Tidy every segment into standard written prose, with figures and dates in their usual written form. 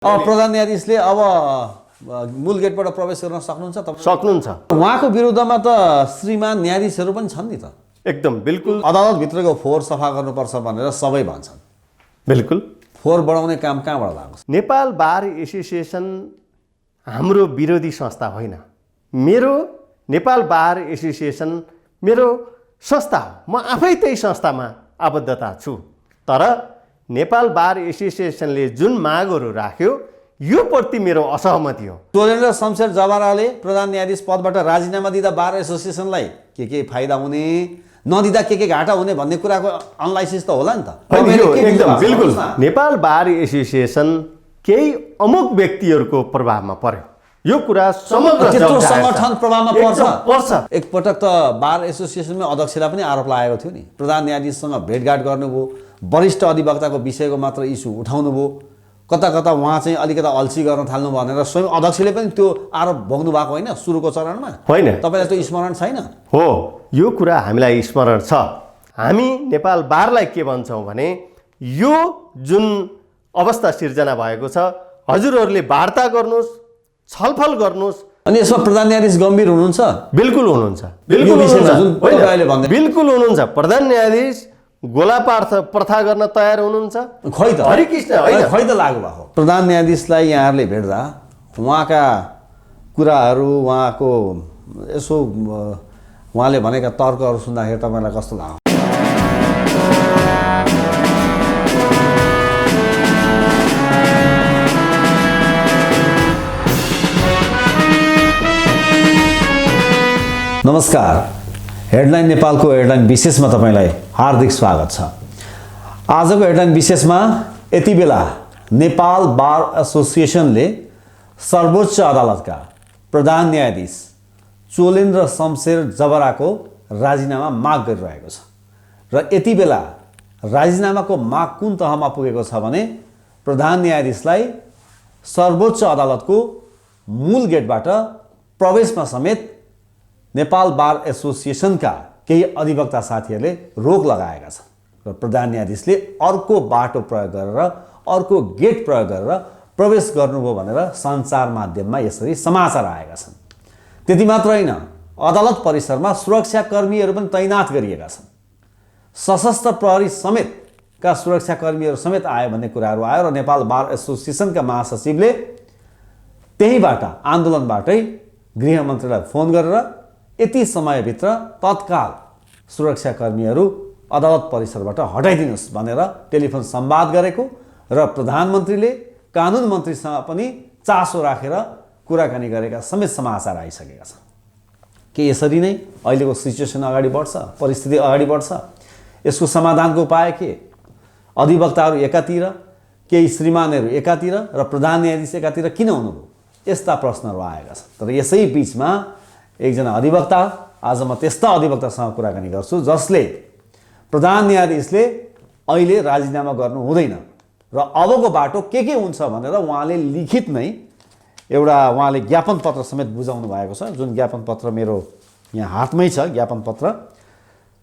प्रधान न्यायाधीशले अब मूल गेटबाट प्रवेश गर्न सक्नुहुन्छ तपाईँ? सक्नुहुन्छ। उहाँको विरुद्धमा त श्रीमान न्यायाधीशहरू पनि छन् नि त। एकदम बिल्कुल। अदालतभित्रको फोहोर सफा गर्नुपर्छ भनेर सबै भन्छन्। बिल्कुल। फोहोर बढाउने काम कहाँबाट लाग्छ? नेपाल बार एसोसिएसन हाम्रो विरोधी संस्था होइन। मेरो नेपाल बार एसोसिएसन मेरो संस्था हो। म आफै त्यही संस्थामा आबद्धता छु। तर नेपाल बार एसोसिएसनले जुन मागहरू राख्यो यो प्रति मेरो असहमति हो। चोलेन्द्र शमशेर जबराले प्रधान न्यायाधीश पदबाट राजीनामा दिँदा बार एसोसिएसनलाई के फाइदा हुने, नदिँदा के घाटा हुने भन्ने कुराको एनालाइसिस त होला नि त। एकदम बिल्कुल। नेपाल बार एसोसिएसन केही अमुक व्यक्तिहरूको प्रभावमा पर्यो। यो कुरा समग्र संगठन प्रभावमा पर्छ। एकपटक त बार एसोसिएसनमै अध्यक्षलाई पनि आरोप लागेको थियो नि। प्रधान न्यायाधीशसँग भेटघाट गर्नुभयो, वरिष्ठ अधिवक्ताको विषयको मात्र इस्यु उठाउनुभयो, कता कता उहाँ चाहिँ अलिकता अल्छी गर्न थाल्नु भनेर स्वयं अध्यक्षले पनि त्यो आरोप भोग्नु भएको होइन सुरुको चरणमा? होइन। तपाईँलाई त्यो स्मरण छैन? हो, यो कुरा हामीलाई स्मरण छ। हामी नेपाल बारलाई के भन्छौँ भने यो जुन अवस्था सिर्जना भएको छ, हजुरहरूले वार्ता गर्नुहोस्, छलफल गर्नुहोस्। अनि यसमा प्रधान न्यायाधीश गम्भीर हुनुहुन्छ? बिल्कुल हुनुहुन्छ। बिल्कुल हुनुहुन्छ। प्रधान न्यायाधीश गोला प्रथा गर्न तयार हुनुहुन्छ? खै त हरिकृष्ण होइन, खै त लागु भएको। प्रधान न्यायाधीशलाई यहाँहरूले भेट्दा उहाँका कुराहरू, उहाँको यसो उहाँले भनेका तर्कहरू सुन्दाखेरि तपाईँलाई कस्तो लाग्यो? नमस्कार, हेडलाइन नेपालको हेडलाइन विशेषमा तपाईँलाई हार्दिक स्वागत छ। आजको हेडलाइन विशेषमा यति बेला नेपाल बार एसोसिएसनले सर्वोच्च अदालतका प्रधान न्यायाधीश चोलेन्द्र शमशेर जबराको राजीनामा माग गरिरहेको छ। र यति बेला राजीनामाको माग कुन तहमा पुगेको छ भने प्रधान न्यायाधीशलाई सर्वोच्च अदालतको मूल गेटबाट प्रवेशमा समेत नेपाल बार एसोसिएसनका केही अधिवक्ता साथीहरूले रोक लगाएका छन् र प्रधान न्यायाधीशले अर्को बाटो प्रयोग गरेर, अर्को गेट प्रयोग गरेर प्रवेश गर्नुभयो भनेर सञ्चार माध्यममा यसरी समाचार आएका छन्। त्यति मात्र होइन, अदालत परिसरमा सुरक्षाकर्मीहरू पनि तैनात गरिएका छन्। सशस्त्र प्रहरी समेतका सुरक्षाकर्मीहरू समेत आयो भन्ने कुराहरू आयो र नेपाल बार एसोसिएसनका महासचिवले त्यहीबाट आन्दोलनबाटै गृहमन्त्रीलाई फोन गरेर यति समयभित्र तत्काल सुरक्षाकर्मीहरू अदालत परिसरबाट हटाइदिनुहोस् भनेर टेलिफोन संवाद गरेको र प्रधानमन्त्रीले कानुन मन्त्रीसँग पनि चासो राखेर कुराकानी गरेका समेत समाचार आइसकेका छन्। के यसरी नै अहिलेको सिचुएसन अगाडि बढ्छ, परिस्थिति अगाडि बढ्छ? यसको समाधानको उपाय के? अधिवक्ताहरू एकातिर, केही श्रीमानहरू एकातिर र प्रधान न्यायाधीश एकातिर किन हुनुभयो? यस्ता प्रश्नहरू आएका छन्। तर यसै बिचमा एकजना अधिवक्ता, आज म त्यस्ता अधिवक्तासँग कुराकानी गर्छु जसले प्रधान न्यायाधीशले अहिले राजीनामा गर्नु हुँदैन र अबको बाटो के हुन्छ भनेर उहाँले लिखित नै एउटा उहाँले ज्ञापन पत्र समेत बुझाउनु भएको छ। जुन ज्ञापन पत्र मेरो यहाँ हातमै छ, ज्ञापन पत्र।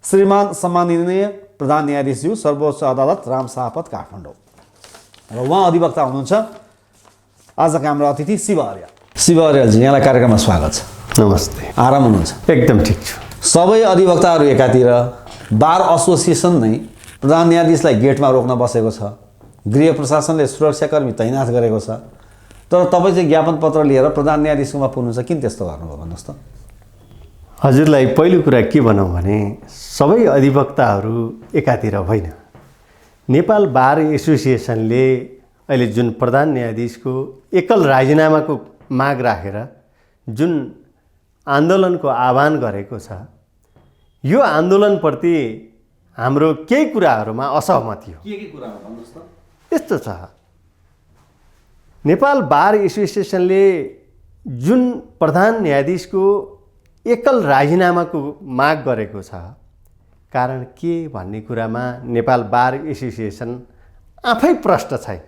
श्रीमान सम्माननीय प्रधान न्यायाधीशज्यू, सर्वोच्च अदालत रामशाहपथ काठमाडौँ। र उहाँ अधिवक्ता हुनुहुन्छ आजका हाम्रो अतिथि शिव अर्याल। शिव अर्यालजी, यहाँलाई कार्यक्रममा स्वागत छ। नमस्ते। आराम हुनुहुन्छ? एकदम ठिक छु। सबै अधिवक्ताहरू एकातिर, बार एसोसिएसन नै प्रधान न्यायाधीशलाई गेटमा रोक्न बसेको छ, गृह प्रशासनले सुरक्षाकर्मी तैनात गरेको छ, तर तपाईँ चाहिँ ज्ञापन पत्र लिएर प्रधान न्यायाधीशकोमा पुग्नुहुन्छ। किन त्यस्तो गर्नुभयो भन्नुहोस् त? हजुरलाई पहिलो कुरा के भनौँ भने सबै अधिवक्ताहरू एकातिर होइन। नेपाल बार एसोसिएसनले अहिले जुन प्रधान न्यायाधीशको एकल राजीनामाको माग राखेर जुन आन्दोलनको आह्वान गरेको छ, यो आन्दोलनप्रति हाम्रो केही कुराहरूमा असहमति हो। के कुरा हो भन्नुहोस् त? यस्तो छ, नेपाल बार एसोसिएसनले जुन प्रधान न्यायाधीशको एकल राजीनामाको माग गरेको छ, कारण के भन्ने कुरामा नेपाल बार एसोसिएसन आफै प्रष्ट छैन।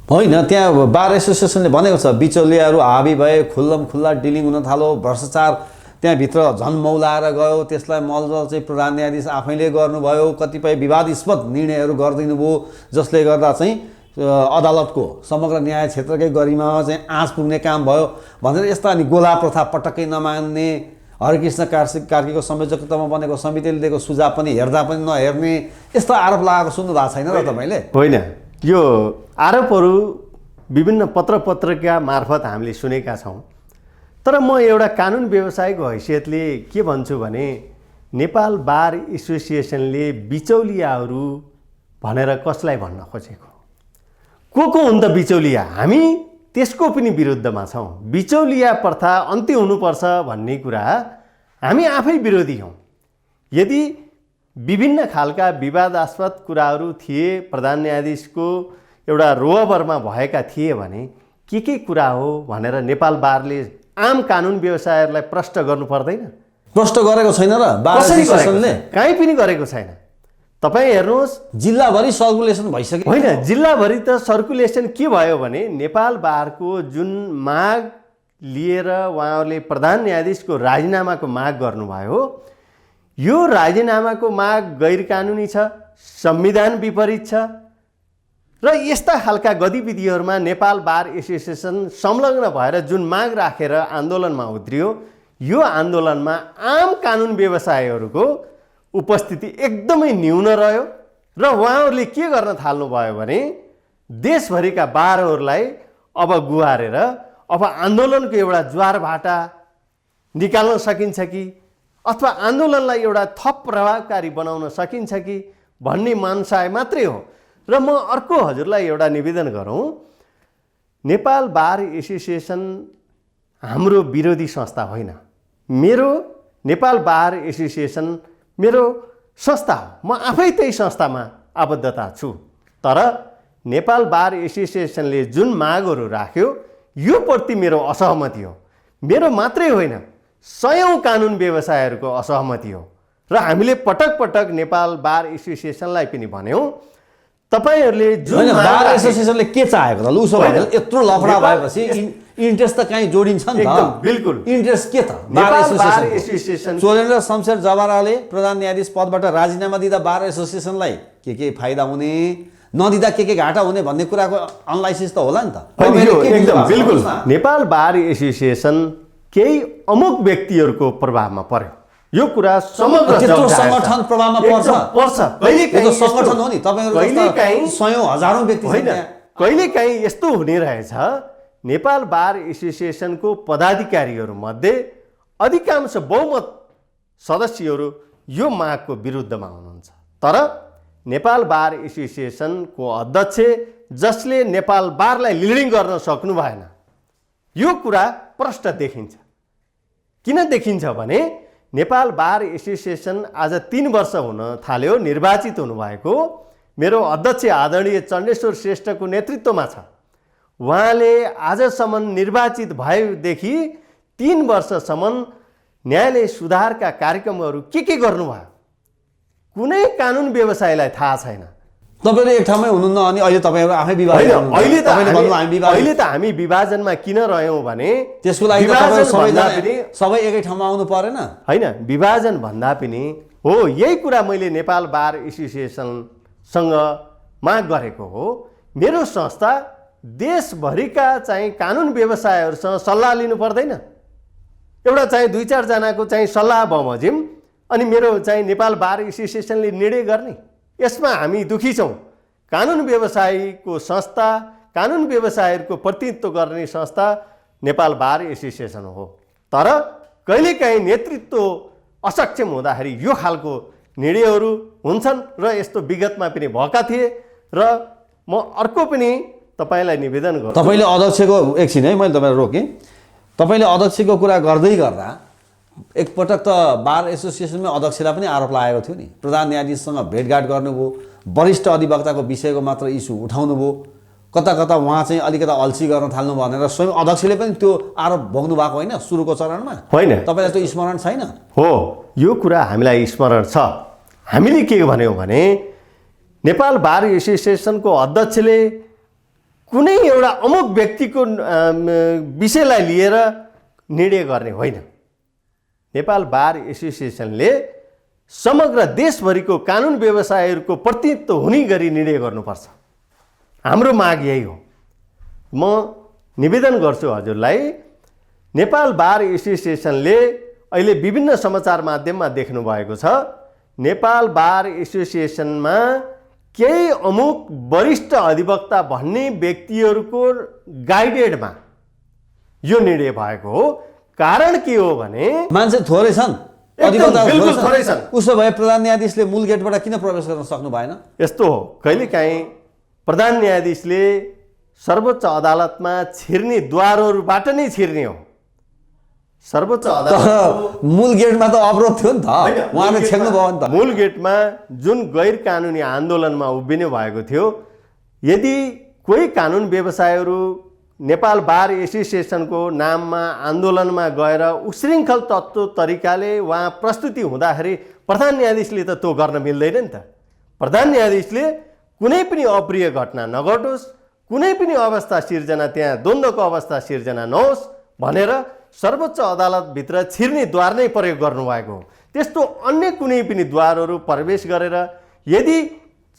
होइन, त्यहाँ बार एसोसिएसनले भनेको छ बिचौलियाहरू हाबी भए, खुल्लम खुल्ला डिलिङ हुन थाल्यो, भ्रष्टाचार त्यहाँभित्र झन् मौलाएर गयो, त्यसलाई मलजल चाहिँ प्रधान न्यायाधीश आफैले गर्नुभयो, कतिपय विवादास्पद निर्णयहरू गरिदिनु भयो, जसले गर्दा चाहिँ अदालतको समग्र न्याय क्षेत्रकै गरिमा चाहिँ आँच पुग्ने काम भयो भनेर यस्ता अनि गोला प्रथा पटक्कै नमान्ने, हरिकृष्ण कार्कीको संयोजकतामा बनेको समितिले दिएको सुझाव पनि हेर्दा पनि नहेर्ने, यस्तो आरोप लगाएको सुन्नु भएको छैन र तपाईँले? होइन, यो आरोपहरू विभिन्न पत्रिका मार्फत हामीले सुनेका छौँ। तर म एउटा कानुन व्यवसायको हैसियतले के भन्छु भने नेपाल बार एसोसिएसनले बिचौलियाहरू भनेर कसलाई भन्न खोजेको? को हुन् त बिचौलिया? हामी त्यसको पनि विरुद्धमा छौँ। बिचौलिया प्रथा अन्त्य हुनुपर्छ भन्ने कुरा हामी आफै विरोधी हौँ। यदि विभिन्न खालका विवादास्पद कुराहरू थिए, प्रधान न्यायाधीशको एउटा रोअबरमा भएका थिए भने के कुरा हो भनेर नेपाल बारले आम कानुन व्यवसायहरूलाई प्रश्न गर्नु पर्दैन? प्रश्न गरेको छैन र बार एसोसिएसनले? कहीँ पनि गरेको छैन। तपाईँ हेर्नुहोस्, जिल्लाभरि सर्कुलेसन भइसक्यो। होइन, जिल्लाभरि त सर्कुलेसन के भयो भने नेपाल बारको जुन माग लिएर उहाँहरूले प्रधान न्यायाधीशको राजीनामाको माग गर्नुभयो, यो राजीनामाको माग गैर कानुनी छ, संविधान विपरीत छ र यस्ता खालका गतिविधिहरूमा नेपाल बार एसोसिएसन संलग्न भएर जुन माग राखेर आन्दोलनमा उत्रियो, यो आन्दोलनमा आम कानुन व्यवसायीहरूको उपस्थिति एकदमै न्यून रह्यो र उहाँहरूले के गर्न थाल्नुभयो भने देशभरिका बारहरूलाई अब गुहारेर अब आन्दोलनको एउटा ज्वारभाटा निकाल्न सकिन्छ कि अथवा आन्दोलनलाई एउटा थप प्रभावकारी बनाउन सकिन्छ कि भन्ने मनसाय मात्रै हो। र म अर्को हजुरलाई एउटा निवेदन गरौँ, नेपाल बार एसोसिएसन हाम्रो विरोधी संस्था होइन। मेरो नेपाल बार एसोसिएसन मेरो संस्था हो, म आफै त्यही संस्थामा आबद्धता छु। तर नेपाल बार एसोसिएसनले जुन मागहरू राख्यो यो प्रति मेरो असहमति हो। मेरो मात्रै होइन, सयौँ कानुन व्यवसायहरूको असहमति हो र हामीले पटक पटक नेपाल बार एसोसिएसनलाई पनि भन्यौँ, तपाईहरूले जुन बार एसोसिएसनले के चाहेको त? लु उसो भए यत्रो लफडा भएपछि इन्ट्रेस्ट त कहीँ जोडिन्छ नि त? बिल्कुल। इन्ट्रेस्ट के त? बार एसोसिएसन चोरेन्द्र शमशेर जवाराले प्रधान न्यायाधीश पदबाट राजीनामा दिँदा बार एसोसिएसनलाई के फाइदा हुने, नदिँदा के घाटा हुने भन्ने कुराको एनालाइसिस त होला नि त? एकदम बिल्कुल। नेपाल बार एसोसिएसन केही अमुक व्यक्तिहरूको प्रभावमा पर्यो, यो कुरा समग्र संगठन प्रभावमा पर्छ। कहिलेकाहीँ संगठन हो नि, तपाईहरु सयौं हजारौं व्यक्ति होइन, कहिलेकाहीँ यस्तो हुने रहेछ, नेपाल बार एसोसिएसनको पदाधिकारीहरू मध्ये अधिकांश बहुमत सदस्यहरू यो मागको विरुद्धमा हुनुहुन्छ। तर नेपाल बार एसोसिएसनको अध्यक्ष जसले नेपाल बारलाई लिडिङ गर्न सक्नु भएन, यो कुरा प्रष्ट देखिन्छ। किन देखिन्छ भने नेपाल बार एसोसिएसन आज 3 वर्ष हुन थाल्यो निर्वाचित हुनुभएको मेरो अध्यक्ष आदरणीय चण्डेश्वर श्रेष्ठको नेतृत्वमा छ। उहाँले आजसम्म निर्वाचित भएदेखि 3 वर्षसम्म न्यायालय सुधारका कार्यक्रमहरू के गर्नुभयो कुनै कानुन व्यवसायलाई थाहा छैन। तपाईले एक ठाउँमै हुनुहुन्न अनि अहिले तपाईहरु आफै विभाजन अहिले त हामी विभाजनमा किन रह्यौं भने त्यसको लागि सबै एकै ठाउँमा आउनु परेन? हैन, विभाजन भन्दा पनि हो यही कुरा मैले नेपाल बार एसोसिएसनसँग माग गरेको हो। मेरो संस्था देशभरिका चाहिँ कानुन व्यवसायहरूसँग सल्लाह लिनु पर्दैन? एउटा चाहिँ 2-4 जनाको चाहिँ सल्लाह बमोजिम अनि मेरो चाहिँ नेपाल बार एसोसिएसनले निर्णय गर्ने, यसमा हामी दुखी छौँ। कानुन व्यवसायीको संस्था, कानुन व्यवसायहरूको प्रतिनिधित्व गर्ने संस्था नेपाल बार एसोसिएसन हो। तर कहिलेकाहीँ नेतृत्व असक्षम हुँदाखेरि यो खालको निर्णयहरू हुन्छन् र यस्तो विगतमा पनि भएका थिए। र म अर्को पनि तपाईलाई निवेदन गर्छु, तपाईले अध्यक्षको एकछिन है मैले तपाईलाई रोकेँ। तपाईले अध्यक्षको कुरा गर्दै गर्दा एकपटक त बार एसोसिएसनमै अध्यक्षलाई पनि आरोप लागेको थियो नि, प्रधान न्यायाधीशसँग भेटघाट गर्नुभयो, वरिष्ठ अधिवक्ताको विषयको मात्र इस्यु उठाउनुभयो, कता कता उहाँ चाहिँ अलिकता अल्छी गर्न थाल्नु भनेर स्वयं अध्यक्षले पनि त्यो आरोप भोग्नु भएको होइन सुरुको चरणमा? होइन, तपाईलाई त्यो स्मरण छैन? हो, यो कुरा हामीलाई स्मरण छ। हामीले के भन्यौँ भने नेपाल बार एसोसिएसनको अध्यक्षले कुनै एउटा अमुक व्यक्तिको विषयलाई लिएर निर्णय गर्ने होइन। नेपाल बार एसोसिएसनले समग्र देशभरिको कानुन व्यवसायहरूको प्रतिनिधित्व हुने गरी निर्णय गर्नुपर्छ। हाम्रो माग यही हो। म निवेदन गर्छु हजुरलाई, नेपाल बार एसोसिएसनले अहिले विभिन्न समाचार माध्यममा देख्नु भएको छ, नेपाल बार एसोसिएसनमा केही अमुक वरिष्ठ अधिवक्ता भन्ने व्यक्तिहरूको गाइडेडमा यो निर्णय भएको हो। कारण के हो भने मान्छे थोरै छन्, बिल्कुल थोरै छन्। उसो भए प्रधान न्यायाधीशले मूल गेटबाट किन प्रवेश गर्न सक्नु भएन? यस्तो हो, कहिलेकाहीँ प्रधान न्यायाधीशले सर्वोच्च अदालतमा छिर्ने द्वारहरूबाट नै छिर्ने हो। सर्वोच्च अदालत मूल गेटमा त अवरोध थियो नि त, उहाँले छेक्नु भयो नि त। मूल गेटमा जुन गैर कानुनी आन्दोलनमा उभिनु भएको थियो, यदि कोही कानुन व्यवसायहरू नेपाल बार एसोसिएसनको नाममा आन्दोलनमा गएर उशृङ्खल तत्त्व तरिकाले उहाँ प्रस्तुति हुँदाखेरि प्रधान न्यायाधीशले त त्यो गर्न मिल्दैन नि त। प्रधान न्यायाधीशले कुनै पनि अप्रिय घटना नघटोस्, कुनै पनि अवस्था सिर्जना, त्यहाँ द्वन्द्वको अवस्था सिर्जना नहोस् भनेर सर्वोच्च अदालतभित्र छिर्ने द्वार नै प्रयोग गर्नुभएको हो। त्यस्तो अन्य कुनै पनि द्वारहरू प्रवेश गरेर यदि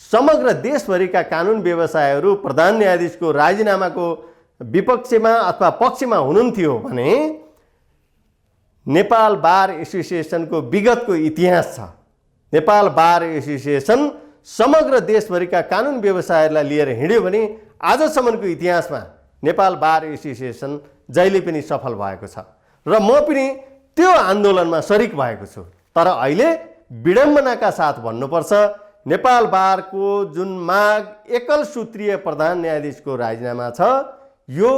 समग्र देशभरिका कानुन व्यवसायहरू प्रधान न्यायाधीशको राजीनामाको विपक्षमा अथवा पक्षमा हुनुहुन्थ्यो भने नेपाल बार एसोसिएसनको विगतको इतिहास छ। नेपाल बार एसोसिएसन समग्र देशभरिका कानुन व्यवसायहरूलाई लिएर हिँड्यो भने आजसम्मको इतिहासमा नेपाल बार एसोसिएसन जहिले पनि सफल भएको छ र म पनि त्यो आन्दोलनमा सरिक भएको छु। तर अहिले विडम्बनाका साथ भन्नुपर्छ, नेपाल बारको जुन माग एकल सूत्रीय प्रधान न्यायाधीशको राजीनामा छ, यो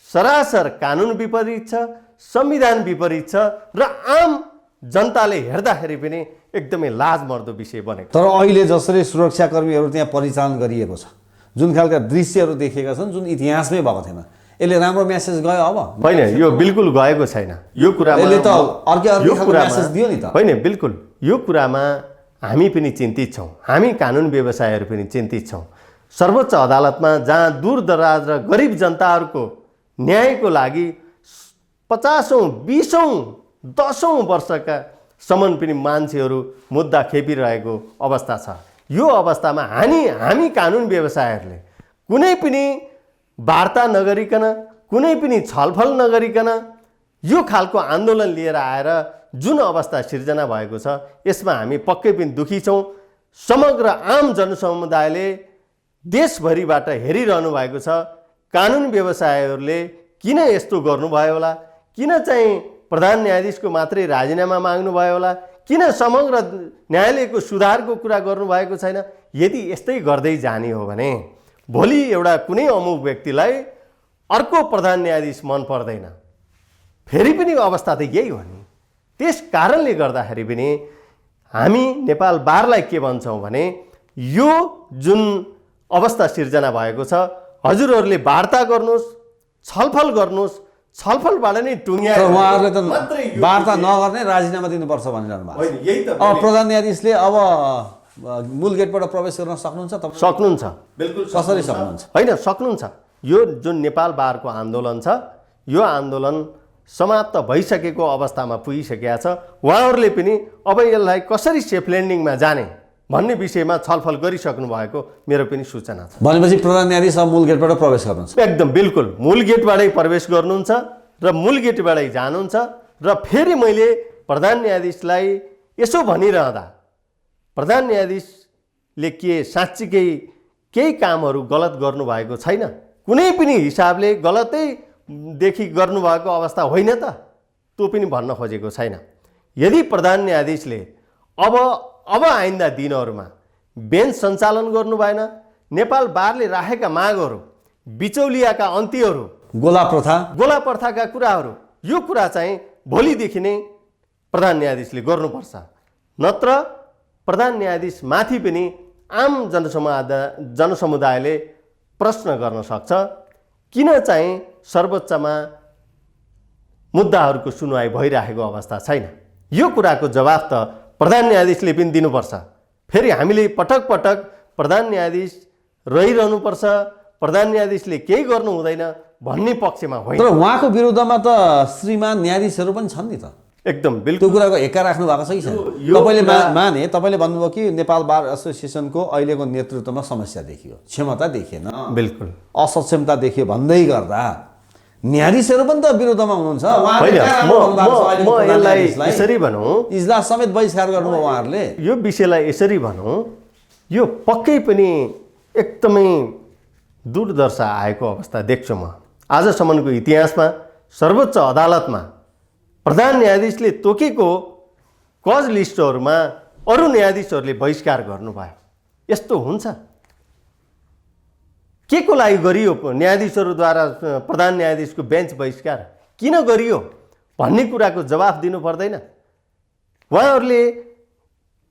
सरासर कानुन विपरीत छ, संविधान विपरीत छ र आम जनताले हेर्दाखेरि पनि एकदमै लाजमर्दो विषय बनेको। तर अहिले जसरी सुरक्षाकर्मीहरू त्यहाँ परिचालन गरिएको छ, जुन खालका दृश्यहरू देखेका छन्, जुन इतिहासमै भएको थिएन, यसले राम्रो मेसेज गयो? अब होइन, यो बिल्कुल गएको छैन। यो कुरामा यसले त अर्कै मेसेज दियो नि त। होइन, बिल्कुल यो कुरामा हामी पनि चिन्तित छौँ, हामी कानुन व्यवसायहरू पनि चिन्तित छौँ। सर्वोच्च अदालतमा जहाँ दूरदराज र गरिब जनताहरूको न्यायको लागि 50औं 20औं 10औं वर्षका सम्म पनि मान्छेहरू मुद्दा खेपिरहेको अवस्था छ। यो अवस्थामा हामी कानुन व्यवसायहरूले कुनै पनि वार्ता नगरिकन, कुनै पनि छलफल नगरिकन यो खालको आन्दोलन लिएर आएर जुन अवस्था सिर्जना भएको छ, यसमा हामी पक्कै पनि दुखी छौँ। समग्र आम जनसमुदायले देशभरिबाट हेरिरहनु भएको छ, कानुन व्यवसायहरूले किन यस्तो गर्नुभयो होला, किन चाहिँ प्रधान न्यायाधीशको मात्रै राजीनामा माग्नुभयो होला, किन समग्र न्यायालयको सुधारको कुरा गर्नुभएको छैन। यदि यस्तै गर्दै जाने हो भने भोलि एउटा कुनै अमुक व्यक्तिलाई अर्को प्रधान न्यायाधीश मन पर्दैन, फेरि पनि अवस्था त यही हो नि। त्यस कारणले गर्दाखेरि पनि हामी नेपाल बारलाई के भन्छौँ भने यो जुन अवस्था सिर्जना भएको छ, हजुरहरूले वार्ता गर्नुहोस्, छलफल गर्नुहोस्, छलफलबाट नै टुङ्ग्याएर उहाँहरूले त वार्ता नगर्ने राजीनामा दिनुपर्छ भनिरहनु भएको। अब प्रधान न्यायाधीशले अब मूल गेटबाट प्रवेश गर्न सक्नुहुन्छ? सक्नुहुन्छ, बिल्कुल कसरी सक्नुहुन्छ? होइन, सक्नुहुन्छ। यो जुन नेपाल बारको आन्दोलन छ, यो आन्दोलन समाप्त भइसकेको अवस्थामा पुगिसकेका छ। उहाँहरूले पनि अब यसलाई कसरी सेफ ल्यान्डिङमा जाने भन्ने विषयमा छलफल गरिसक्नु भएको मेरो पनि सूचना छ। भनेपछि प्रधान न्यायाधीश अब मूल गेटबाट प्रवेश गर्नुहुन्छ? एकदम बिल्कुल मूल गेटबाटै प्रवेश गर्नुहुन्छ र मूल गेटबाटै जानुहुन्छ। र फेरि मैले प्रधान न्यायाधीशलाई यसो भनिरहँदा प्रधान न्यायाधीशले के साँच्चीकै केही कामहरू गलत गर्नुभएको छैन? कुनै पनि हिसाबले गलतैदेखि गर्नुभएको अवस्था होइन त? त्यो पनि भन्न खोजेको छैन। यदि प्रधान न्यायाधीशले अब आइन्दा दिनहरूमा बेन्च सञ्चालन गर्नु भएन, नेपाल बारले राखेका मागहरू, बिचौलियाका अन्त्यहरू, गोला प्रथाका कुराहरू, यो कुरा चाहिँ भोलिदेखि नै प्रधान न्यायाधीशले गर्नुपर्छ। नत्र प्रधान न्यायाधीश माथि पनि आम जनसमुदायले प्रश्न गर्न सक्छ, किन चाहिँ सर्वोच्चमा मुद्दाहरूको सुनवाई भइरहेको अवस्था छैन? यो कुराको जवाफ त प्रधान न्यायाधीशले पनि दिनुपर्छ। फेरि हामीले पटक पटक प्रधान न्यायाधीश रहिरहनुपर्छ, प्रधान न्यायाधीशले केही गर्नु हुँदैन भन्ने पक्षमा होइन। तर उहाँको विरुद्धमा त श्रीमान न्यायाधीशहरू पनि छन् नि त। एकदम त्यो बिल्कुल कुराको हेक्का राख्नु भएको छ कि छैन? यो तपाईँले कुरा- माने, तपाईँले भन्नुभयो कि नेपाल बार एसोसिएसनको अहिलेको नेतृत्वमा समस्या देखियो, क्षमता देखिएन, बिल्कुल असक्षमता देखियो भन्दै गर्दा न्यायाधीशहरू पनि त विरोधमा हुनुहुन्छ। होइन म यसलाई यसरी भनौँ, इजलास समेत बहिष्कार गर्नुभयो उहाँहरूले। यो विषयलाई यसरी भनौँ, यो पक्कै पनि एकदमै दुर्दशा आएको अवस्था देख्छु म। आजसम्मको इतिहासमा सर्वोच्च अदालतमा प्रधान न्यायाधीशले तोकेको कज लिस्टहरूमा अरू न्यायाधीशहरूले बहिष्कार गर्नुभयो। यस्तो हुन्छ? के को लागि गरियो न्यायाधीशहरूद्वारा प्रधान न्यायाधीशको बेन्च बहिष्कार किन गरियो भन्ने कुराको जवाफ दिनु पर्दैन? उहाँहरूले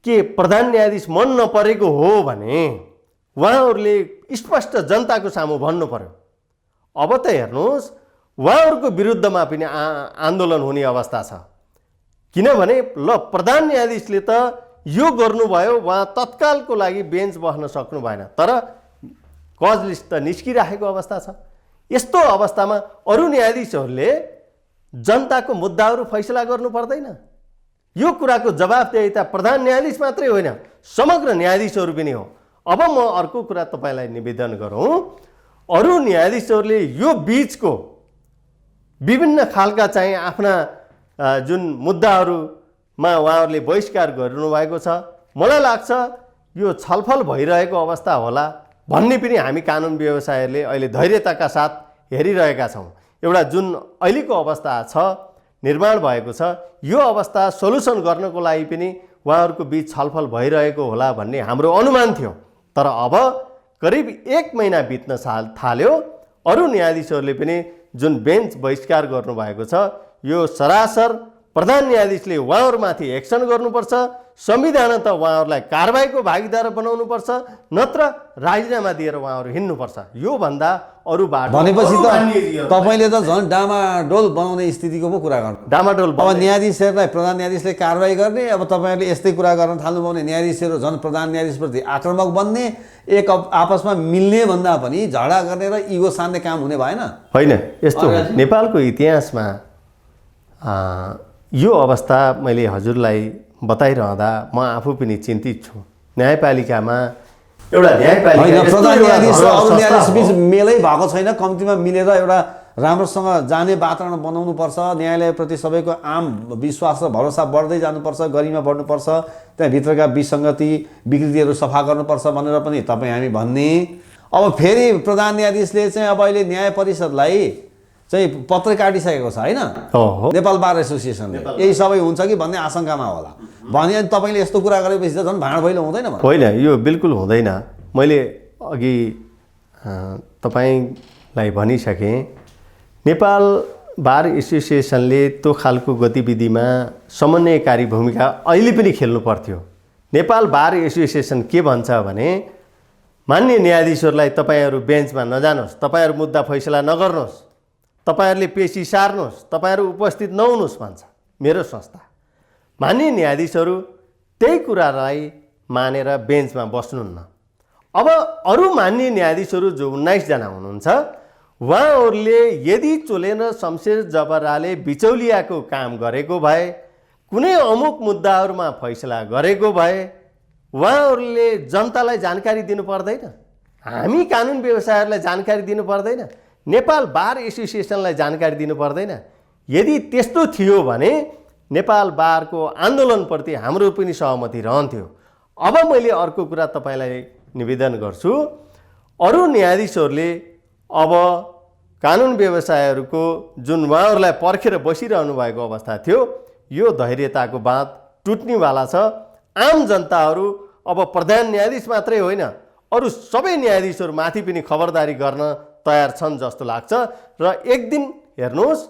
के प्रधान न्यायाधीश मन नपरेको हो भने उहाँहरूले स्पष्ट जनताको सामु भन्नु पर्यो। अब त हेर्नुहोस्, उहाँहरूको विरुद्धमा पनि आन्दोलन हुने अवस्था छ। किनभने ल प्रधान न्यायाधीशले त यो गर्नुभयो, उहाँ तत्कालको लागि बेन्च बस्न सक्नु भएन, तर कज लिस्ट त निस्किराखेको अवस्था छ। यस्तो अवस्थामा अरू न्यायाधीशहरूले जनताको मुद्दाहरू फैसला गर्नु पर्दैन? यो कुराको जवाफदेहिता प्रधान न्यायाधीश मात्रै होइन, समग्र न्यायाधीशहरू पनि हो। अब म अर्को कुरा तपाईँलाई निवेदन गरौँ, अरू न्यायाधीशहरूले यो बिचको विभिन्न खालका चाहिँ आफ्ना जुन मुद्दाहरूमा उहाँहरूले बहिष्कार गर्नुभएको छ, मलाई लाग्छ यो छलफल भइरहेको अवस्था होला भन्ने पनि हामी कानुन व्यवसायीहरूले अहिले धैर्यताका साथ हेरिरहेका छौँ। एउटा जुन अहिलेको अवस्था छ, निर्माण भएको छ, यो अवस्था सोल्युसन गर्नको लागि पनि उहाँहरूको बिच छलफल भइरहेको होला भन्ने हाम्रो अनुमान थियो। तर अब करिब 1 महिना बित्न थाल्यो, अरू न्यायाधीशहरूले पनि जुन बेन्च बहिष्कार गर्नुभएको छ, यो सरासर प्रधान न्यायाधीशले उहाँहरूमाथि एक्सन गर्नुपर्छ, संविधान त उहाँहरूलाई कारबाहीको भागीदार बनाउनुपर्छ, नत्र राजीनामा दिएर उहाँहरू हिँड्नुपर्छ। यो भन्दा अरू बाटो भनेपछि त तपाईँले त झन् डामाडोल बनाउने स्थितिको पो कुरा गर्नु। डामाडोल अब न्यायाधीशहरूलाई प्रधान न्यायाधीशले कारवाही गर्ने, अब तपाईँहरूले यस्तै कुरा गर्न थाल्नुभयो भने न्यायाधीशहरू झन् प्रधान न्यायाधीशप्रति आक्रामक बन्ने, एक आपसमा मिल्ने भन्दा पनि झगडा गर्ने र इगो सान्ने काम हुने भएन? होइन, यस्तो नेपालको इतिहासमा यो अवस्था मैले हजुरलाई बताइरहँदा म आफू पनि चिन्तित छु। न्यायपालिकामा एउटा होइन, प्रधान न्यायाधीश र अरू न्यायाधीश बिच मेलै भएको छैन। कम्तीमा मिलेर एउटा राम्रोसँग जाने वातावरण बनाउनुपर्छ। न्यायालयप्रति सबैको आम विश्वास र भरोसा बढ्दै जानुपर्छ, गरिमा बढ्नुपर्छ, त्यहाँभित्रका विसङ्गति विकृतिहरू सफा गर्नुपर्छ भनेर पनि तपाईँ हामी भन्ने। अब फेरि प्रधान न्यायाधीशले चाहिँ अब अहिले न्याय परिषदलाई चाहिँ पत्र काटिसकेको छ होइन, नेपाल बार एसोसिएसनले। यही सबै हुन्छ कि भन्ने आशंकामा होला भने अनि तपाईँले यस्तो कुरा गरेपछि त झन् भाँड भैलो हुँदैन? होइन, यो बिल्कुल हुँदैन। मैले अघि तपाईँलाई भनिसकेँ, नेपाल बार एसोसिएसनले त्यो खालको गतिविधिमा समन्वयकारी भूमिका अहिले पनि खेल्नु पर्थ्यो। नेपाल बार एसोसिएसन के भन्छ भने, मान्य न्यायाधीशहरूलाई तपाईँहरू बेन्चमा नजानुहोस्, तपाईँहरू मुद्दा फैसला नगर्नुहोस्, तपाईँहरूले पेशी सार्नुहोस्, तपाईँहरू उपस्थित नहुनुहोस् भन्छ मेरो संस्था। मान्य न्यायाधीशहरू त्यही कुरालाई मानेर बेन्चमा बस्नुहुन्न। अब अरू मान्य न्यायाधीशहरू जो 19 जना हुनुहुन्छ, उहाँहरूले यदि चोलेन शमशेर जबराले बिचौलियाको काम गरेको भए, कुनै अमुक मुद्दाहरूमा फैसला गरेको भए उहाँहरूले जनतालाई जानकारी दिनु पर्दैन? हामी कानुन व्यवसायीहरूलाई जानकारी दिनु पर्दैन? नेपाल बार एसोसिएसनलाई जानकारी दिनु पर्दैन? यदि त्यस्तो थियो भने नेपाल बारको आन्दोलनप्रति हाम्रो पनि सहमति रहन्थ्यो। अब मैले अर्को कुरा तपाईँलाई निवेदन गर्छु, अरू न्यायाधीशहरूले अब कानुन व्यवसायीहरूको जुन उहाँहरूलाई पर्खेर बसिरहनु भएको अवस्था थियो, यो धैर्यताको बाँध टुट्नेवाला छ। आम जनताहरू अब प्रधान न्यायाधीश मात्रै होइन, अरू सबै न्यायाधीशहरूमाथि पनि खबरदारी गर्न तयार छन् जस्तो लाग्छ। र एक दिन हेर्नुहोस्,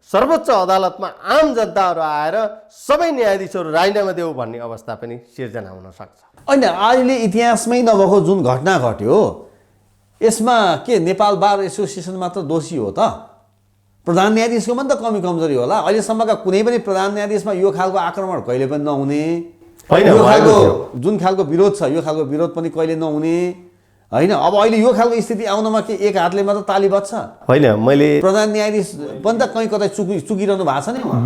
सर्वोच्च अदालतमा आम जनताहरू आएर सबै न्यायाधीशहरू राजीनामा देऊ भन्ने अवस्था पनि सिर्जना हुन सक्छ। होइन, अहिले इतिहासमै नभएको जुन घटना घट्यो, यसमा के नेपाल बार एसोसिएसन मात्र दोषी हो त? प्रधान न्यायाधीशको पनि त कमी कमजोरी होला। अहिलेसम्मका कुनै पनि प्रधान न्यायाधीशमा यो खालको आक्रमण कहिले पनि नहुने, यो खालको जुन खालको विरोध छ, यो खालको विरोध पनि कहिले नहुने। होइन अब अहिले यो खालको स्थिति आउनमा के एक हातले मात्र ताली बज्छ? होइन, मैले प्रधान न्यायाधीश पनि त कहीँ कतै चुकिरहनु भएको छ नि उहाँ।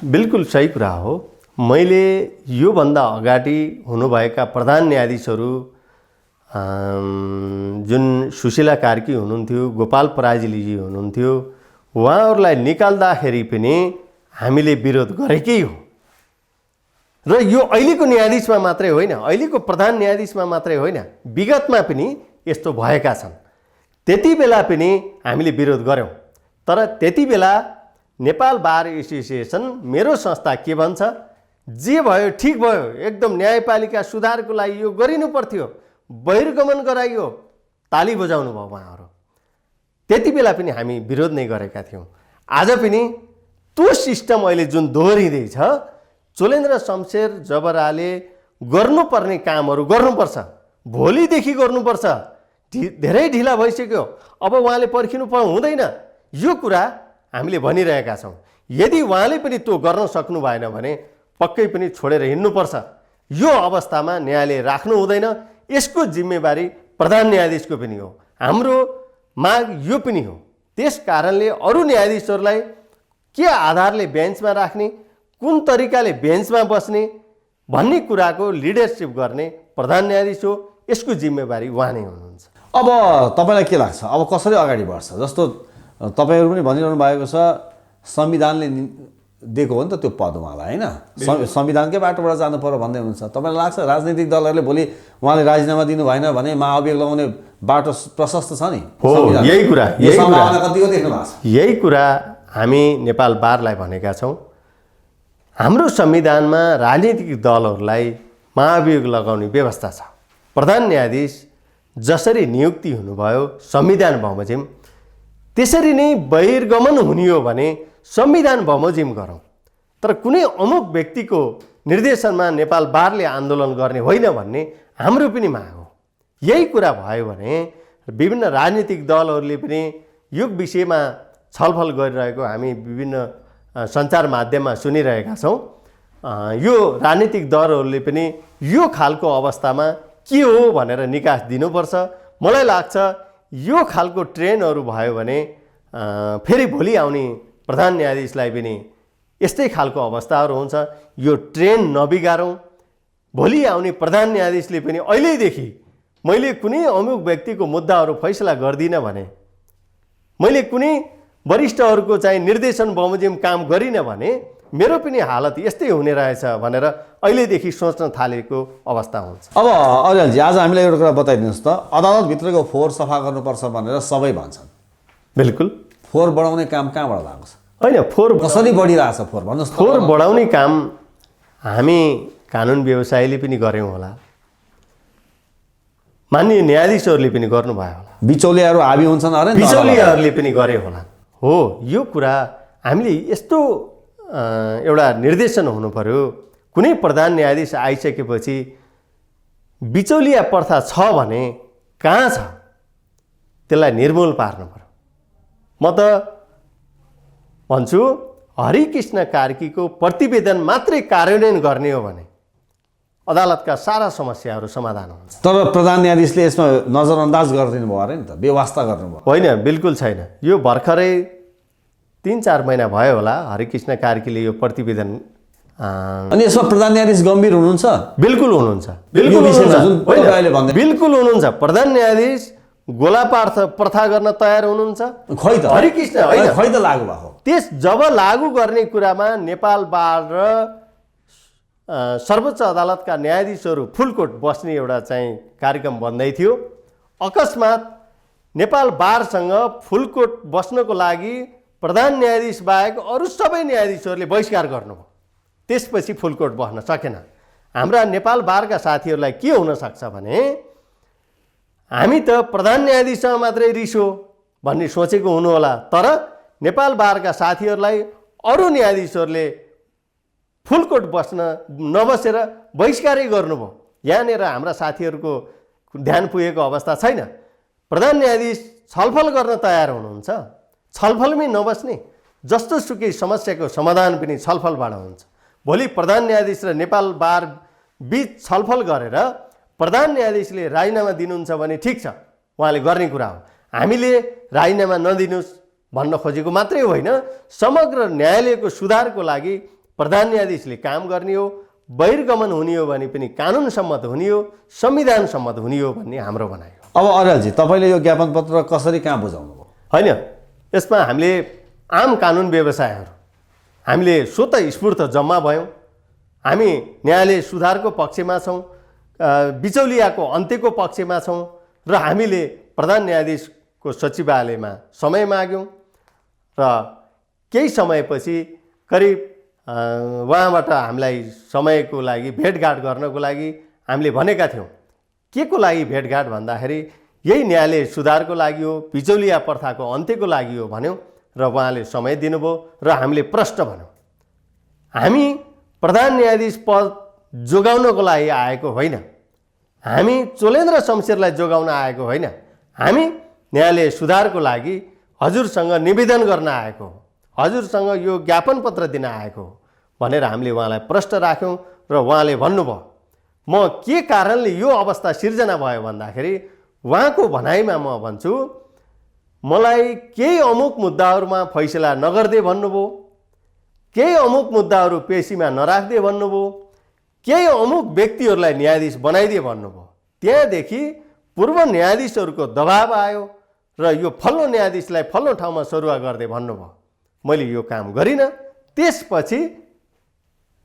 बिल्कुल सही कुरा हो। मैले योभन्दा अगाडि हुनुभएका प्रधान न्यायाधीशहरू जुन सुशीला कार्की हुनुहुन्थ्यो, गोपाल पराजुलीजी हुनुहुन्थ्यो, उहाँहरूलाई निकाल्दाखेरि पनि हामीले विरोध गरेकै हो। र यो अहिलेको न्यायाधीशमा मात्रै होइन, अहिलेको प्रधान न्यायाधीशमा मात्रै होइन, विगतमा पनि यस्तो भएका छन्। त्यति बेला पनि हामीले विरोध गऱ्यौँ। तर त्यति बेला नेपाल बार एसोसिएसन, मेरो संस्था के भन्छ, जे भयो ठिक भयो, एकदम न्यायपालिका सुधारको लागि यो गरिनु पर्थ्यो, बहिर्गमन गराइयो, ताली बजाउनु भयो उहाँहरू। त्यति बेला पनि हामी विरोध नै गरेका थियौँ। आज पनि त्यो सिस्टम अहिले जुन दोहोरिँदैछ, चोलेन्द्र शमशेर जबराले गर्नुपर्ने कामहरू गर्नुपर्छ, भोलिदेखि गर्नुपर्छ। धेरै ढिला भइसक्यो, अब उहाँले पर्खिनु हुँदैन, यो कुरा हामीले भनिरहेका छौँ। यदि उहाँले पनि त्यो गर्न सक्नु भएन भने पक्कै पनि छोडेर हिँड्नुपर्छ। यो अवस्थामा न्यायालय राख्नु हुँदैन। यसको जिम्मेवारी प्रधान न्यायाधीशको पनि हो। हाम्रो माग यो पनि हो। त्यस कारणले अरू न्यायाधीशहरूलाई के आधारले बेन्चमा राख्ने, कुन तरिकाले बेन्चमा बस्ने भन्ने कुराको लिडरसिप गर्ने प्रधान न्यायाधीश हो। यसको जिम्मेवारी उहाँ नै हुनुहुन्छ। अब तपाईँलाई के लाग्छ, अब कसरी अगाडि बढ्छ? जस्तो तपाईँहरू पनि भनिरहनु भएको छ, संविधानले दिएको हो नि त त्यो पद उहाँलाई, होइन? संविधानकै बाटोबाट जानु पर्यो भन्दै हुनुहुन्छ। तपाईँलाई लाग्छ राजनीतिक दलहरूले भोलि उहाँले राजीनामा दिनु भएन भने महाअभियोग लगाउने बाटो प्रशस्त छ नि? यही कुरा यही कुरा हामी नेपाल बारलाई भनेका छौँ। हाम्रो संविधानमा राजनीतिक दलहरूलाई महाअभियोग लगाउने व्यवस्था छ। प्रधान न्यायाधीश जसरी नियुक्ति हुनुभयो संविधान बमोजिम, त्यसरी नै बहिर्गमन हुने हो भने संविधान बमोजिम गरौँ। तर कुनै अमुक व्यक्तिको निर्देशनमा नेपाल बारले आन्दोलन गर्ने होइन भन्ने हाम्रो पनि माग हो। यही कुरा भयो भने विभिन्न राजनीतिक दलहरूले पनि यो विषयमा छलफल गरिरहेको हामी विभिन्न सञ्चार माध्यममा सुनिरहेका छौँ। यो राजनीतिक दलहरूले पनि यो खालको अवस्थामा के हो भनेर निकास दिनुपर्छ। मलाई लाग्छ यो खालको ट्रेन्डहरू भयो भने फेरि भोलि आउने प्रधान न्यायाधीशलाई पनि यस्तै खालको अवस्थाहरू हुन्छ। यो ट्रेन्ड नबिगारौँ। भोलि आउने प्रधान न्यायाधीशले पनि अहिलेदेखि मैले कुनै अमुक व्यक्तिको मुद्दाहरू फैसला गर्दिनँ भने, मैले कुनै वरिष्ठहरूको चाहिँ निर्देशन बमोजिम काम गरिनँ भने मेरो पनि हालत यस्तै हुने रहेछ भनेर अहिलेदेखि सोच्न थालेको अवस्था हुन्छ। अब अरियालजी, आज हामीलाई एउटा कुरा बताइदिनुहोस् त, अदालतभित्रको फोहोर सफा गर्नुपर्छ भनेर सबै भन्छन्। बिल्कुल। फोहोर बढाउने काम कहाँबाट भएको छ? होइन, फोहोर कसरी बढिरहेछ फोहोर भन्नुहोस्। फोहोर बढाउने काम हामी कानुन व्यवसायीले पनि गऱ्यौँ होला, माननीय न्यायाधीशहरूले पनि गर्नुभयो होला, बिचौलियाहरू हाबी हुन्छन् अरे, बिचौलियाहरूले पनि गरे होला। हो, यो कुरा हामीले यस्तो एउटा निर्देशन हुनु पर्यो। कुनै प्रधान न्यायाधीश आइसकेपछि बिचौलिया प्रथा छ भने कहाँ छ, त्यसलाई निर्मूल पार्नु पर्यो। म त भन्छु हरिकृष्ण कार्कीको प्रतिवेदन मात्रै कार्यान्वयन गर्ने हो भने अदालतका सारा समस्याहरू समाधान हुन्छ। तर प्रधान न्यायाधीशले यसमा नजरअन्दाज गरिदिनु भयो अरे नि त, बेवास्ता गर्नुभयो। होइन, बिल्कुल छैन। यो भर्खरै 3-4 महिना भयो होला हरिकृष्ण कार्कीले यो प्रतिवेदन। अनि यसमा प्रधान न्यायाधीश गम्भीर हुनुहुन्छ? बिल्कुल हुनुहुन्छ। बिल्कुल हुनुहुन्छ। प्रधान न्यायाधीश गोलापार्थ प्रथा गर्न तयार हुनुहुन्छ। खै त हरिकृष्ण खै त लागू भएको। त्यस जब लागू गर्ने कुरामा नेपाल बार र सर्वोच्च अदालतका न्यायाधीशहरू फुलकोट बस्ने एउटा चाहिँ कार्यक्रम बन्दै थियो। अकस्मात नेपाल बारसँग फुलकोट बस्नको लागि प्रधान न्यायाधीश बाहेक अरू सबै न्यायाधीशहरूले बहिष्कार गर्नुभयो। त्यसपछि फुलकोट बस्न सकेन। हाम्रा नेपाल बारका साथीहरूलाई के हुनसक्छ भने हामी त प्रधान न्यायाधीशसँग मात्रै रिस हो भन्ने सोचेको हुनु होला, तर नेपाल बारका साथीहरूलाई अरू न्यायाधीशहरूले फुलकोट बस्न नबसेर बहिष्कारै गर्नुभयो। यहाँनिर हाम्रा साथीहरूको ध्यान पुगेको अवस्था छैन। प्रधान न्यायाधीश छलफल गर्न तयार हुनुहुन्छ, छलफलमै नबस्ने, जस्तो सुकै समस्याको समाधान पनि छलफलबाट हुन्छ। भोलि प्रधान न्यायाधीश र नेपाल बार बीच छलफल गरेर प्रधान न्यायाधीशले राजीनामा दिनुहुन्छ भने ठिक छ, उहाँले गर्ने कुरा हो। हामीले राजीनामा नदिनुहोस् भन्न खोजेको मात्रै होइन, समग्र न्यायालयको सुधारको लागि प्रधान न्यायाधीशले काम गर्ने हो। बहिर्गमन हुने हो भने पनि कानुन सम्मत हुने हो, संविधान सम्मत हुने हो भन्ने हाम्रो भनाइ हो। अब अर्यालजी, तपाईँले यो ज्ञापन पत्र कसरी कहाँ बुझाउनु भयो? होइन, यसमा हामीले आम कानुन व्यवसायहरू हामीले स्वतः स्फूर्त जम्मा भयौँ। हामी न्यायालय सुधारको पक्षमा छौँ, बिचौलियाको अन्त्यको पक्षमा छौँ र हामीले प्रधान न्यायाधीशको सचिवालयमा समय माग्यौँ र केही समयपछि करिब उहाँबाट हामीलाई समयको लागि भेटघाट गर्नको लागि हामीले भनेका थियौँ। के को लागि भेटघाट भन्दाखेरि यही न्यायालय सुधारको लागि हो, बिचौलिया प्रथाको अन्त्यको लागि हो भन्यौँ र उहाँले समय दिनुभयो र हामीले प्रष्ट भन्यौँ। हामी प्रधान न्यायाधीश पद जोगाउनको लागि आएको होइन, हामी चोलेन्द्र शमशेरलाई जोगाउन आएको होइन, हामी न्यायालय सुधारको लागि हजुरसँग निवेदन गर्न आएको हो, हजुरसँग यो ज्ञापन पत्र दिन आएको हो भनेर हामीले उहाँलाई प्रश्न राख्यौँ र उहाँले भन्नुभयो म के कारणले यो अवस्था सिर्जना भयो भन्दाखेरि उहाँको भनाइमा म भन्छु मलाई केही अमुक मुद्दाहरूमा फैसला नगर्दै भन्नुभयो, केही अमुक मुद्दाहरू पेशीमा नराख्दै भन्नुभयो, केही अमुक व्यक्तिहरूलाई न्यायाधीश बनाइदिए भन्नुभयो। त्यहाँदेखि पूर्व न्यायाधीशहरूको दबाब आयो र यो फल्लो न्यायाधीशलाई फल्लो ठाउँमा सरुवा गर्दै भन्नुभयो। मैले यो काम गरिनँ। त्यसपछि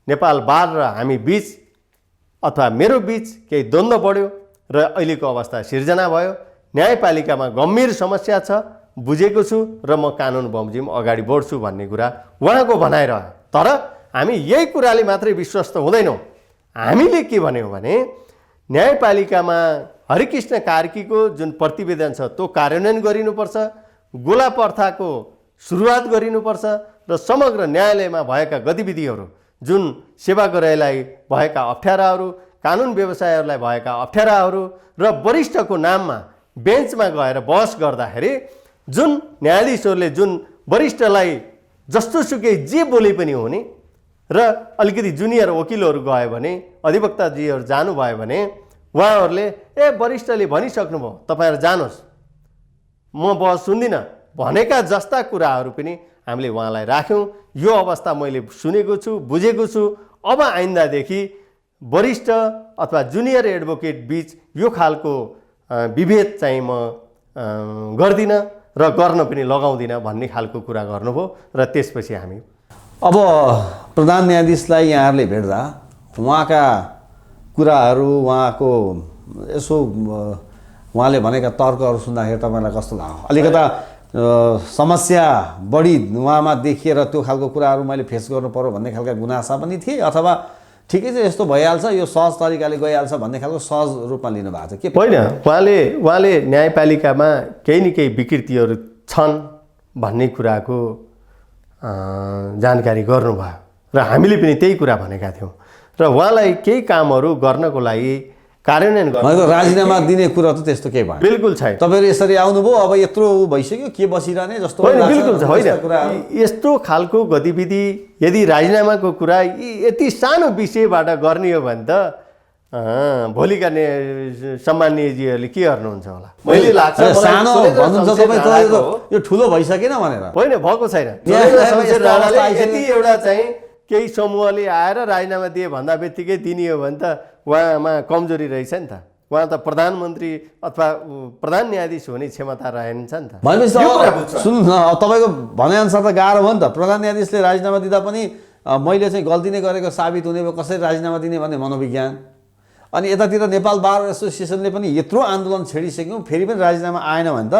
नेपाल बार र हामी बीच अथवा मेरो बीच केही द्वन्द्व बढ्यो र अहिलेको अवस्था सिर्जना भयो। न्यायपालिकामा गम्भीर समस्या छ, बुझेको छु र म कानुन बमोजिम अगाडि बढ्छु भन्ने कुरा उहाँको भनाइरह्यो। तर हामी यही कुराले मात्रै विश्वस्त हुँदैनौँ। हामीले के भन्यौँ भने न्यायपालिकामा हरिकृष्ण कार्कीको जुन प्रतिवेदन छ त्यो कार्यान्वयन गरिनुपर्छ, गोला प्रथाको सुरुवात गरिनुपर्छ र समग्र न्यायालयमा भएका गतिविधिहरू जुन सेवाग्राहीलाई भएका अप्ठ्याराहरू, कानुन व्यवसायहरूलाई भएका अप्ठ्याराहरू र वरिष्ठको नाममा बेन्चमा गएर बहस गर्दाखेरि जुन न्यायाधीशहरूले जुन वरिष्ठलाई जस्तोसुकै जे बोले पनि हुने र अलिकति जुनियर वकिलहरू गयो भने, अधिवक्ताजीहरू जानुभयो भने उहाँहरूले वरिष्ठले भनिसक्नुभयो तपाईँहरू जानुहोस्, म बहस सुन्दिनँ भनेका जस्ता कुराहरू पनि हामीले उहाँलाई राख्यौँ। यो अवस्था मैले सुनेको छु, बुझेको छु। अब आइन्दादेखि वरिष्ठ अथवा जुनियर एडभोकेट बीच यो खालको विभेद चाहिँ म गर्दिनँ र गर्न पनि लगाउँदिनँ भन्ने खालको कुरा गर्नुभयो र त्यसपछि हामी अब प्रधान न्यायाधीशलाई यहाँहरूले भेट्दा उहाँका कुराहरू, उहाँको यसो उहाँले भनेका तर्कहरू सुन्दाखेरि तपाईँलाई कस्तो लाग्यो? अलिकता समस्या बढी उहाँमा देखिएर त्यो खालको कुराहरू मैले फेस गर्नु पर्यो भन्ने खालका गुनासा पनि थिए, अथवा ठिकै छ यस्तो भइहाल्छ, यो सहज तरिकाले गइहाल्छ भन्ने खालको सहज रूपमा लिनु भएको छ के? होइन, उहाँले न्यायपालिकामा केही न केही विकृतिहरू छन् भन्ने कुराको जानकारी गर्नुभयो र हामीले पनि त्यही कुरा भनेका थियौँ र उहाँलाई केही कामहरू गर्नको लागि कार्यान्वयन गर्नु राजीनामा दिने कुरा त त्यस्तो केही भएन। बिल्कुल छैन। तपाईँहरू यसरी आउनुभयो, अब यत्रो भइसक्यो के बसिरहने जस्तो होइन, बिल्कुल होइन। यस्तो खालको गतिविधि यदि राजीनामाको कुरा यति सानो विषयबाट गर्ने हो भने त भोलिका सम्माननीयजीहरूले के गर्नुहुन्छ होला? मैले लाग्छ सानो भन्नुहुन्छ तपाईँ, यो ठुलो भइसकेन भनेर। होइन, भएको छैन। यति एउटा चाहिँ केही समूहले आएर राजीनामा दिए भन्दा बित्तिकै दिने हो भने त उहाँमा कमजोरी रहेछ नि त। उहाँ त प्रधानमन्त्री अथवा प्रधान न्यायाधीश हुने क्षमता रहेनछ नि त। भनेपछि सुन्नु न, तपाईँको भनाइअनुसार त गाह्रो भयो नि त। प्रधान न्यायाधीशले राजीनामा दिँदा पनि मैले चाहिँ गल्ती नै गरेको साबित हुने भयो, कसरी राजीनामा दिने भन्ने मनोविज्ञान। अनि यतातिर नेपाल बार एसोसिएसनले पनि यत्रो आन्दोलन छेडिसक्यौँ, फेरि पनि राजीनामा आएन भने त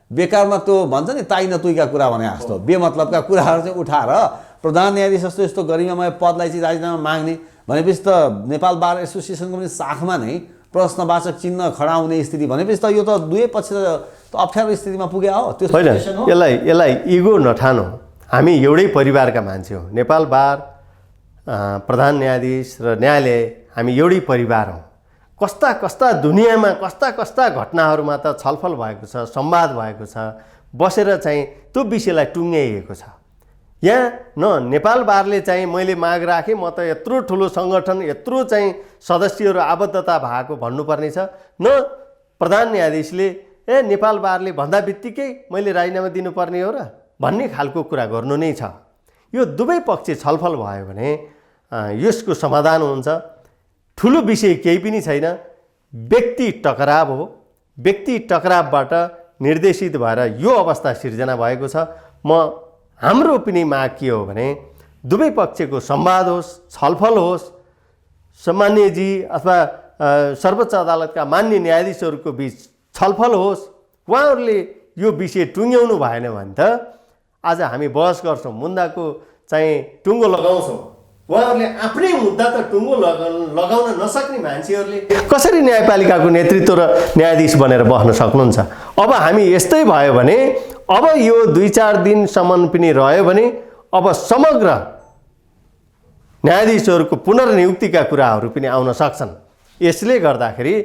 बेकारमा त्यो भन्छ नि ताई नतुईका कुरा भने जस्तो बेमतलबका कुराहरू चाहिँ उठाएर प्रधान न्यायाधीश जस्तो यस्तो गरिमामय पदलाई चाहिँ राजीनामा माग्ने भनेपछि त नेपाल बार एसोसिएसनको पनि साखमा नै प्रश्नवाचक चिन्ह खडा हुने स्थिति भनेपछि त यो त दुवै पक्ष त अप्ठ्यारो स्थितिमा पुगे हो। त्यो होइन, यसलाई इगो नठानो। हामी एउटै परिवारका मान्छे हौँ। नेपाल बार, प्रधान न्यायाधीश र न्यायालय हामी एउटै परिवार हौँ। कस्ता कस्ता दुनियाँमा कस्ता कस्ता घटनाहरूमा त छलफल भएको छ, संवाद भएको छ, बसेर चाहिँ त्यो विषयलाई टुङ्ग्याइएको छ। यहाँ न नेपाल बारले चाहिँ मैले माग राखेँ म त यत्रो ठुलो सङ्गठन यत्रो चाहिँ सदस्यहरू आबद्धता भएको भन्नुपर्ने छ, न प्रधान न्यायाधीशले नेपाल बारले भन्दा बित्तिकै मैले राजीनामा दिनुपर्ने हो र भन्ने खालको कुरा गर्नु नै छ। यो दुवै पक्ष छलफल भयो भने यसको समाधान हुन्छ। ठुलो विषय केही पनि छैन, व्यक्ति टकराव हो। व्यक्ति टकरावबाट निर्देशित भएर यो अवस्था सिर्जना भएको छ। हाम्रो पनि माग के हो भने दुवै पक्षको संवाद होस्, छलफल होस्, सम्मान्यजी अथवा सर्वोच्च अदालतका मान्य न्यायाधीशहरूको बिच छलफल होस्। उहाँहरूले यो विषय टुङ्ग्याउनु भएन भने त आज हामी बहस गर्छौँ, मुद्दाको चाहिँ टुङ्गो लगाउँछौँ, उहाँहरूले आफ्नै मुद्दा त टुङ्गो लगाउन नसक्ने मान्छेहरूले कसरी न्यायपालिकाको नेतृत्व र न्यायाधीश बनेर बस्न सक्नुहुन्छ? अब हामी यस्तै भयो भने अब यो 2-4 दिनसम्म पनि रह्यो भने अब समग्र न्यायाधीशहरूको पुनर्नियुक्तिका कुराहरू पनि आउन सक्छन्। यसले गर्दाखेरि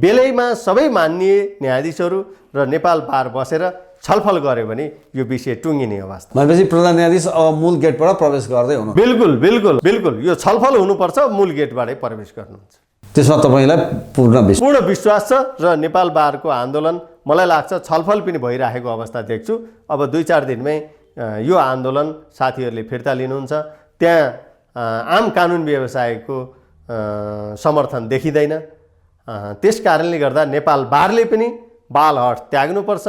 बेलैमा सबै मान्य न्यायाधीशहरू र नेपाल बार बसेर छलफल गर्यो भने यो विषय टुङ्गिने अवस्था। भनेपछि प्रधान न्यायाधीश अब मूल गेटबाट प्रवेश गर्दै हुनु? बिल्कुल बिल्कुल बिल्कुल, यो छलफल हुनुपर्छ, मूल गेटबाटै प्रवेश गर्नुहुन्छ। त्यसमा तपाईँलाई पूर्ण विश्वास छ र नेपाल बारको आन्दोलन मलाई लाग्छ छलफल पनि भइरहेको अवस्था देख्छु। अब 2-4 दिनमै यो आन्दोलन साथीहरूले फिर्ता लिनुहुन्छ। त्यहाँ आम कानुन व्यवसायको समर्थन देखिँदैन। त्यस कारणले गर्दा नेपाल बारले पनि बालहट त्याग्नुपर्छ,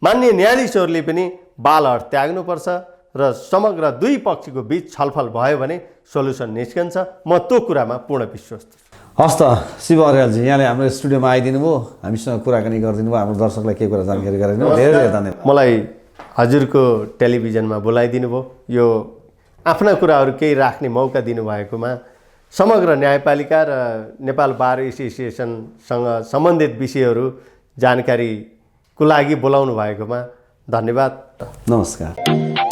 मान्य न्यायाधीशहरूले पनि बालहट त्याग्नुपर्छ र समग्र दुई पक्षको बिच छलफल भयो भने सोल्युसन निस्कन्छ। म त्यो कुरामा पूर्ण विश्वास छु। हस् त शिव अर्यालजी, यहाँले हाम्रो स्टुडियोमा आइदिनु भयो, हामीसँग कुराकानी गरिदिनु भयो, हाम्रो दर्शकलाई केही कुरा जानकारी गराइदिनु भयो, धेरै धेरै धन्यवाद। मलाई हजुरको टेलिभिजनमा बोलाइदिनु भयो, यो आफ्ना कुराहरू केही राख्ने मौका दिनुभएकोमा समग्र न्यायपालिका र नेपाल बार एसोसिएसनसँग सम्बन्धित विषयहरू जानकारीको लागि बोलाउनु भएकोमा धन्यवाद। नमस्कार।